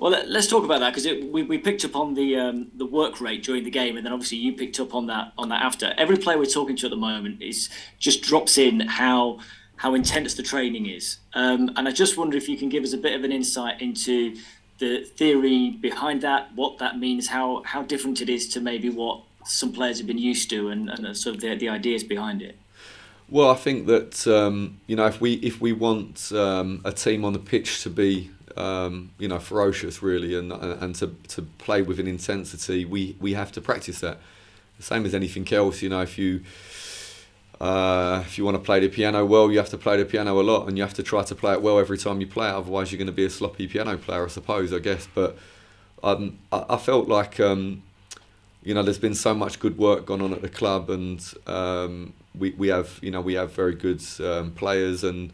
Well, let's talk about that because we picked up on the work rate during the game, and then obviously you picked up on that after. Every player we're talking to at the moment is just drops in how intense the training is, and I just wonder if you can give us a bit of an insight into the theory behind that, what that means, how different it is to maybe what some players have been used to, and sort of the ideas behind it. Well, I think that if we want a team on the pitch to be ferocious really and to play with an intensity, we have to practice that. The same as anything else, if you want to play the piano well, you have to play the piano a lot, and you have to try to play it well every time you play it. Otherwise, you're going to be a sloppy piano player, I suppose. I guess, but I felt like there's been so much good work gone on at the club, and we have very good players, and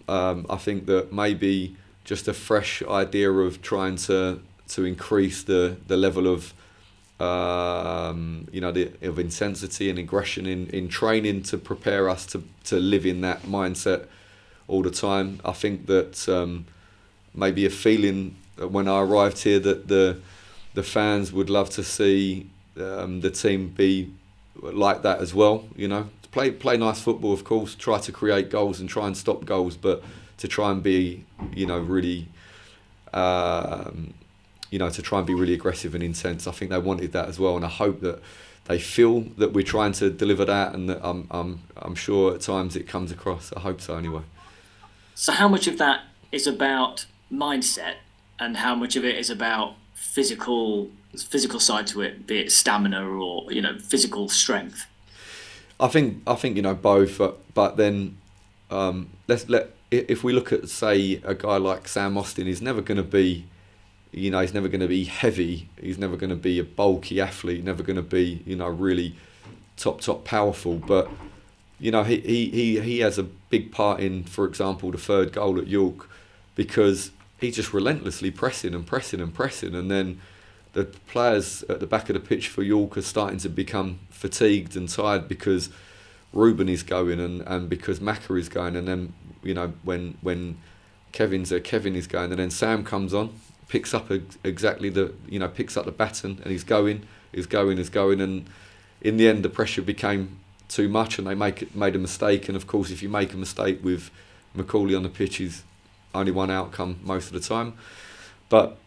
I think that maybe just a fresh idea of trying to increase the level of of intensity and aggression in training to prepare us to live in that mindset all the time. I think that maybe a feeling when I arrived here that the fans would love to see the team be like that as well. Play nice football, of course. Try to create goals and try and stop goals, but to try and be really. To try and be really aggressive and intense. I think they wanted that as well, and I hope that they feel that we're trying to deliver that, and that I'm sure at times it comes across. I hope so anyway. So, how much of that is about mindset, and how much of it is about physical side to it, be it stamina or physical strength? I think both, but then if we look at, say, a guy like Sam Austin, he's never going to be. He's never going to be heavy. He's never going to be a bulky athlete. Never going to be, really top powerful. But, he has a big part in, for example, the third goal at York, because he's just relentlessly pressing and pressing and pressing. And then the players at the back of the pitch for York are starting to become fatigued and tired because Ruben is going and because Maka is going. And then, when Kevin is going, and then Sam comes on, picks up exactly picks up the baton, and he's going, and in the end the pressure became too much, and they made a mistake. And of course, if you make a mistake with Macaulay on the pitch, is only one outcome most of the time. But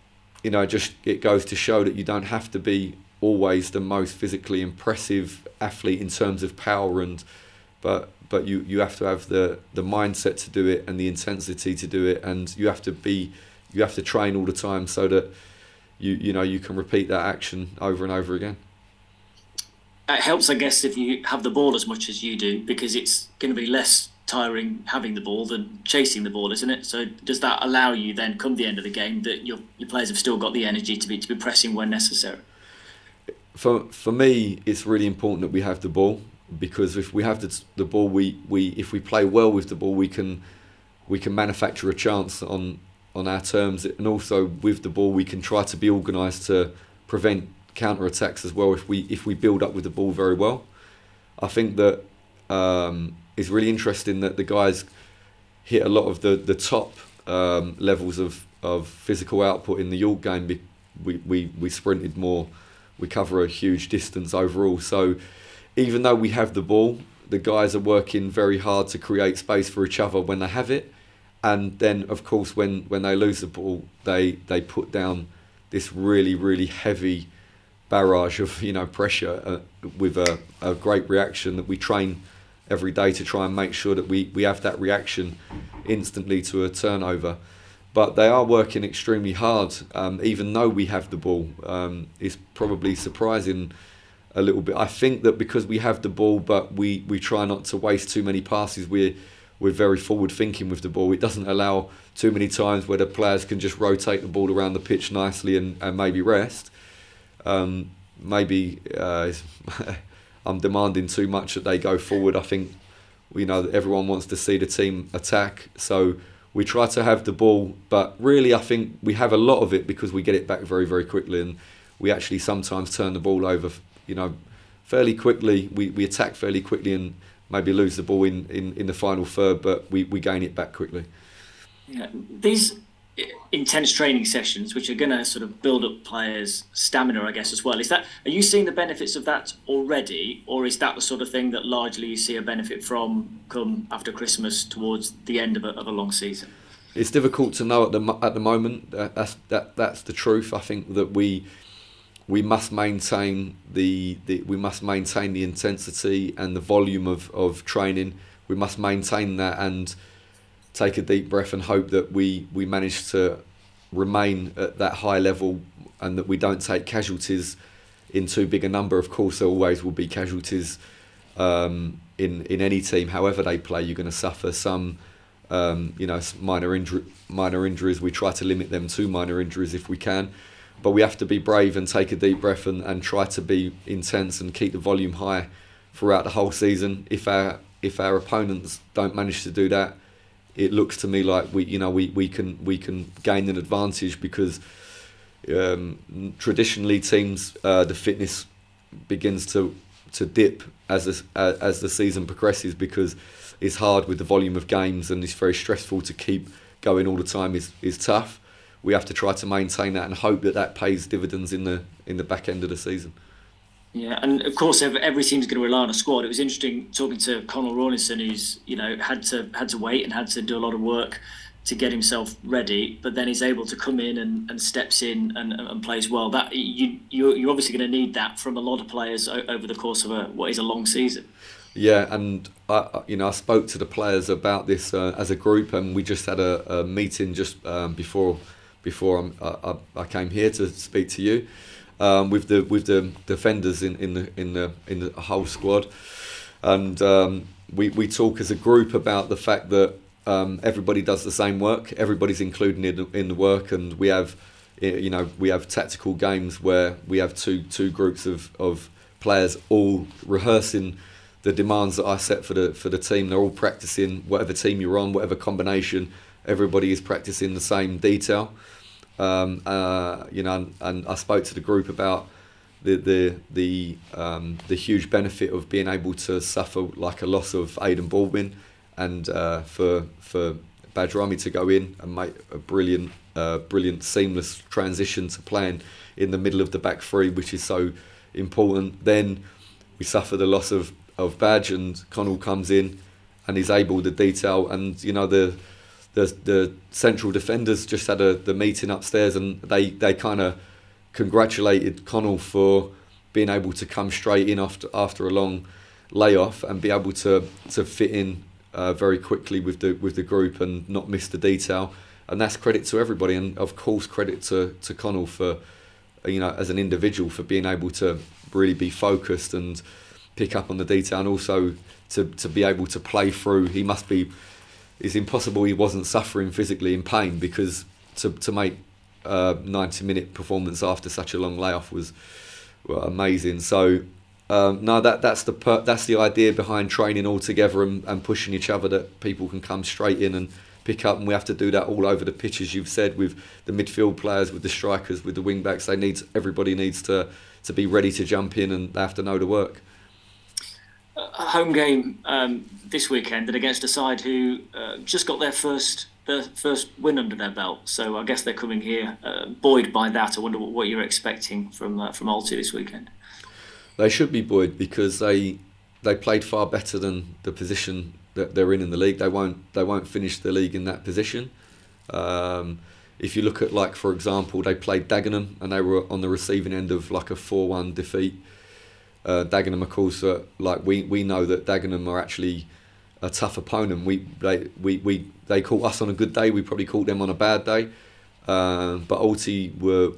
just it goes to show that you don't have to be always the most physically impressive athlete in terms of power, but you have to have the mindset to do it and the intensity to do it, and you have to train all the time so that you can repeat that action over and over again. It helps, I guess, if you have the ball as much as you do, because it's going to be less tiring having the ball than chasing the ball, isn't it? So does that allow you then, come the end of the game, that your players have still got the energy to be pressing when necessary? For me, it's really important that we have the ball, because if we have the ball, if we play well with the ball, we can manufacture a chance on our terms, and also with the ball we can try to be organised to prevent counter-attacks as well if we build up with the ball very well. I think that it's really interesting that the guys hit a lot of the top levels of physical output in the York game. We sprinted more, we cover a huge distance overall, so even though we have the ball, the guys are working very hard to create space for each other when they have it. And then, of course, when they lose the ball, they put down this really, really heavy barrage of pressure with a great reaction that we train every day to try and make sure that we have that reaction instantly to a turnover. But they are working extremely hard, even though we have the ball. It's probably surprising a little bit. I think that because we have the ball, but we try not to waste too many passes, we're very forward thinking with the ball. It doesn't allow too many times where the players can just rotate the ball around the pitch nicely and maybe rest. Maybe I'm demanding too much that they go forward. I think everyone wants to see the team attack, so we try to have the ball, but really I think we have a lot of it because we get it back very, very quickly, and we actually sometimes turn the ball over fairly quickly. We attack fairly quickly and maybe lose the ball in the final third, but we gain it back quickly. Yeah, these intense training sessions, which are going to sort of build up players' stamina, I guess, as well. Are you seeing the benefits of that already, or is that the sort of thing that largely you see a benefit from come after Christmas towards the end of a long season? It's difficult to know at the moment. That's the truth. I think that we must maintain we must maintain the intensity and the volume of training. We must maintain that and take a deep breath and hope that we manage to remain at that high level and that we don't take casualties in too big a number. Of course, there always will be casualties in any team. However they play, you're going to suffer some minor injuries. We try to limit them to minor injuries if we can. But we have to be brave and take a deep breath and try to be intense and keep the volume high throughout the whole season. If our opponents don't manage to do that, it looks to me like we can gain an advantage because traditionally teams the fitness begins to dip as the season progresses because it's hard with the volume of games and it's very stressful to keep going all the time is tough. We have to try to maintain that and hope that pays dividends in the back end of the season. Yeah, and of course, every team's going to rely on a squad. It was interesting talking to Conor Rawlinson, who's had to wait and had to do a lot of work to get himself ready, but then he's able to come in and steps in and plays well. That you're obviously going to need that from a lot of players over the course of what is a long season. Yeah, and I spoke to the players about this as a group, and we just had a meeting just before I came here to speak to you. With the defenders in the whole squad, and we talk as a group about the fact that everybody does the same work, everybody's included in the work, and we have tactical games where we have two groups of players all rehearsing the demands that I set for the team. They're all practicing whatever team you're on, whatever combination. Everybody is practicing the same detail. And I spoke to the group about the huge benefit of being able to suffer like a loss of Aidan Baldwin, and for Badrami to go in and make a brilliant seamless transition to playing in the middle of the back three, which is so important. Then we suffer the loss of Badge, and Connell comes in and he's able to detail, and the central defenders just had the meeting upstairs, and they kind of congratulated Connell for being able to come straight in after a long layoff and be able to fit in very quickly with the group and not miss the detail. And that's credit to everybody, and of course credit to Connell for as an individual for being able to really be focused and pick up on the detail, and also to be able to play through. It's impossible he wasn't suffering physically in pain, because to make 90-minute performance after such a long layoff was amazing. So that's the idea behind training all together and pushing each other, that people can come straight in and pick up, and we have to do that all over the pitch, as you've said, with the midfield players, with the strikers, with the wing backs. Everybody needs to be ready to jump in, and they have to know the work. A home game this weekend, and against a side who just got their first win under their belt. So I guess they're coming here buoyed by that. I wonder what you're expecting from Alti this weekend. They should be buoyed because they played far better than the position that they're in the league. They won't finish the league in that position. If you look at, like, for example, they played Dagenham and they were on the receiving end of like a 4-1 defeat. Dagenham, of course, we know that Dagenham are actually a tough opponent. They caught us on a good day. We probably caught them on a bad day. But Alti were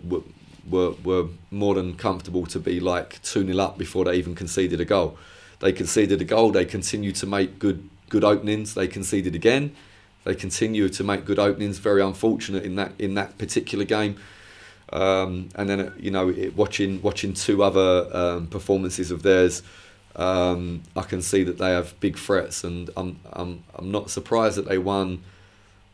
more than comfortable to be like 2-0 up before they even conceded a goal. They conceded a goal. They continued to make good openings. They conceded again. They continue to make good openings. Very unfortunate in that particular game. And then watching two other performances of theirs, I can see that they have big threats, and I'm not surprised that they won.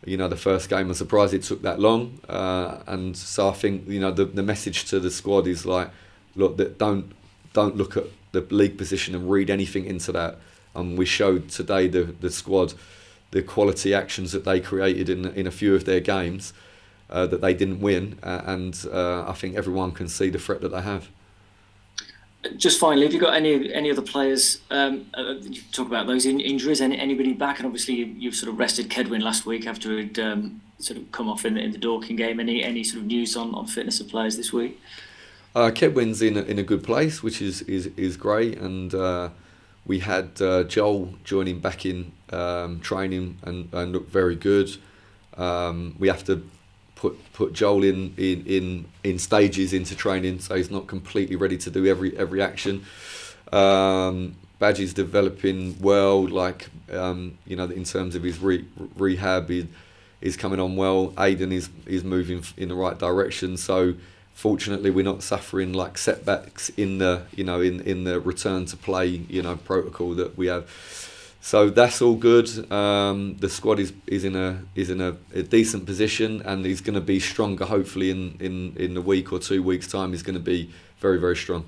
The first game. I'm surprised it took that long, and so I think the message to the squad is like, look, that don't look at the league position and read anything into that. And we showed today the squad the quality actions that they created in a few of their games. that they didn't win, and I think everyone can see the threat that they have. Just finally, have you got any other players? You talk about those injuries. Anybody back? And obviously, you've sort of rested Kedwin last week after he'd sort of come off in the Dorking game. Any sort of news on fitness of players this week? Kedwin's in a good place, which is great, and we had Joel joining back in training and looked very good. We have to put Joel in stages into training, so he's not completely ready to do every action. Badgie's developing well, like in terms of his rehab, he's coming on well. Aidan is moving in the right direction. So fortunately, we're not suffering like setbacks in the in the return to play protocol that we have. So that's all good. The squad is in a decent position, and he's going to be stronger. Hopefully, in a week or 2 weeks' time, he's going to be very, very strong.